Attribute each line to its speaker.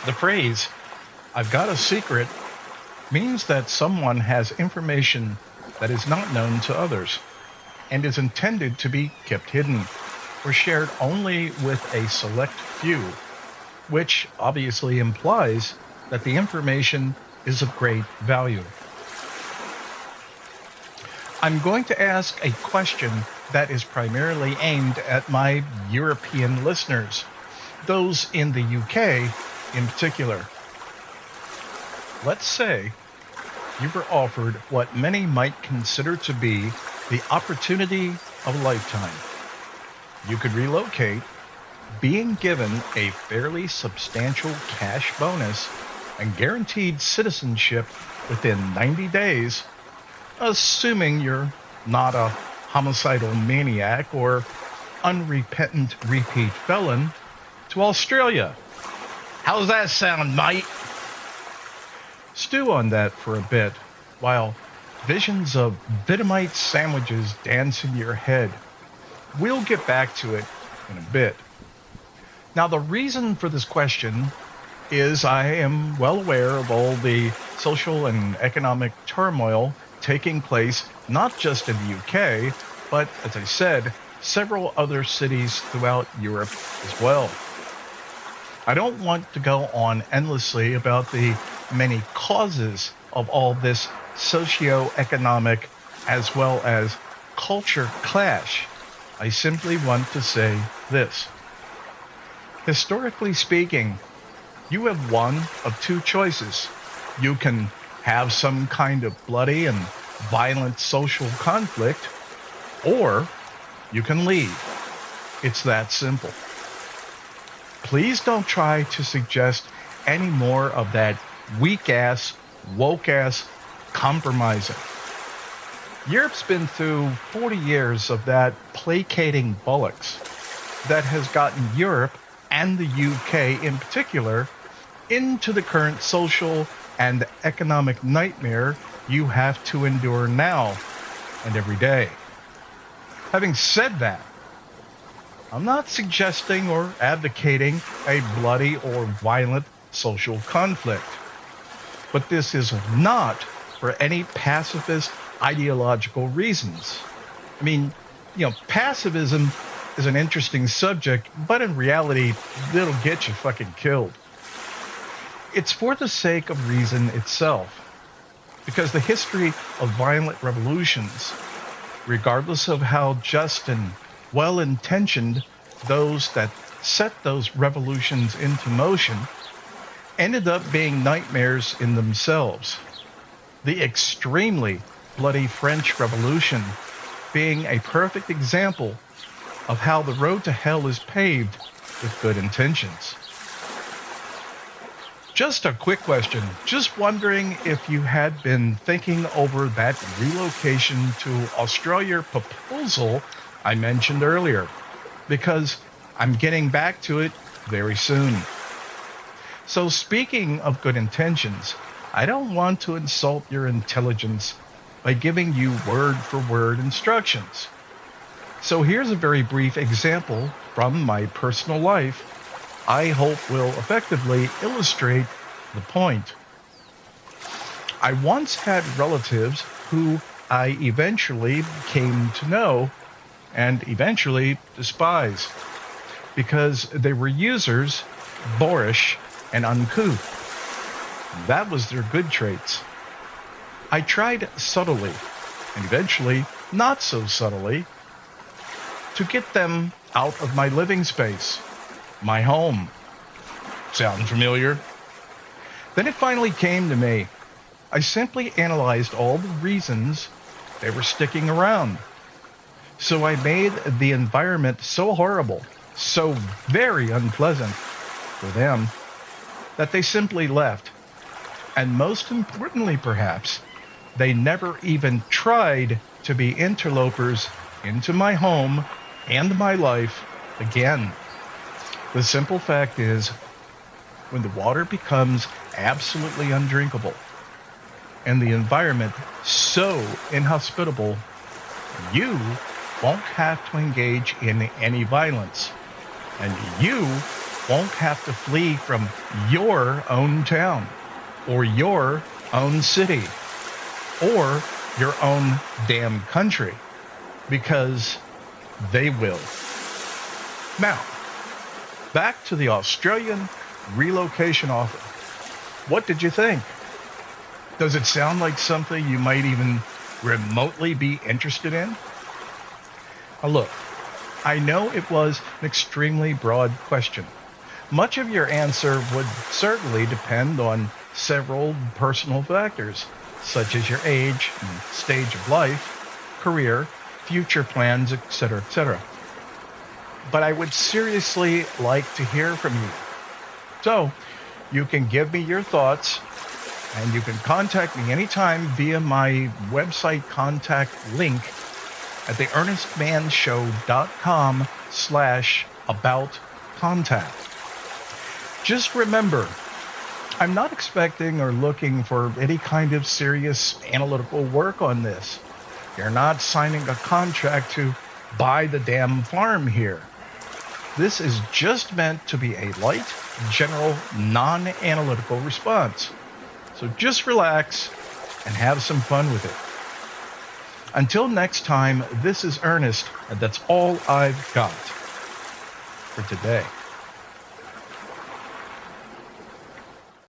Speaker 1: The phrase, "I've got a secret," means that someone has information that is not known to others and is intended to be kept hidden or shared only with a select few, which obviously implies that the information is of great value. I'm going to ask a question that is primarily aimed at my European listeners, those in the UK in particular. Let's say you were offered what many might consider to be the opportunity of a lifetime. You could relocate, being given a fairly substantial cash bonus and guaranteed citizenship within 90 days, assuming you're not a homicidal maniac or unrepentant repeat felon, to Australia. How's that sound, mate? Stew on that for a bit while visions of Vegemite sandwiches dance in your head. We'll get back to it in a bit. Now, the reason for this question is I am well aware of all the social and economic turmoil taking place not just in the UK, but, as I said, several other cities throughout Europe as well. I don't want to go on endlessly about the many causes of all this socio-economic as well as culture clash. I simply want to say this. Historically speaking, you have one of two choices. You can have some kind of bloody and violent social conflict, or you can leave. It's that simple. Please don't try to suggest any more of that weak-ass, woke-ass compromising. Europe's been through 40 years of that placating bollocks that has gotten Europe and the UK in particular into the current social and economic nightmare you have to endure now and every day. Having said that, I'm not suggesting or advocating a bloody or violent social conflict. But this is not for any pacifist ideological reasons. I mean, pacifism is an interesting subject, but in reality, it'll get you fucking killed. It's for the sake of reason itself. Because the history of violent revolutions, regardless of how just and well-intentioned those that set those revolutions into motion, ended up being nightmares in themselves. The extremely bloody French Revolution being a perfect example of how the road to hell is paved with good intentions. Just a quick question. Just wondering if you had been thinking over that relocation to Australia proposal I mentioned earlier, because I'm getting back to it very soon. So speaking of good intentions, I don't want to insult your intelligence by giving you word-for-word instructions. So here's a very brief example from my personal life I hope will effectively illustrate the point. I once had relatives who I eventually came to know and eventually despise because they were users, boorish, and uncouth. That was their good traits. I tried subtly, and eventually not so subtly, to get them out of my living space, my home. Sound familiar? Then it finally came to me. I simply analyzed all the reasons they were sticking around. So I made the environment so horrible, so very unpleasant for them, that they simply left. And most importantly, perhaps, they never even tried to be interlopers into my home and my life again. The simple fact is, when the water becomes absolutely undrinkable and the environment so inhospitable, you won't have to engage in any violence, and you won't have to flee from your own town or your own city or your own damn country, because they will. Now, back to the Australian relocation offer. What did you think? Does it sound like something you might even remotely be interested in? Now look, I know it was an extremely broad question. Much of your answer would certainly depend on several personal factors, such as your age and stage of life, career, future plans, etc., etc. But I would seriously like to hear from you. So, you can give me your thoughts, and you can contact me anytime via my website contact link at the earnestmannshow.com/about-contact. Just remember, I'm not expecting or looking for any kind of serious analytical work on this. You're not signing a contract to buy the damn farm here. This is just meant to be a light, general, non-analytical response. So just relax and have some fun with it. Until next time, this is Ernest, and that's all I've got for today.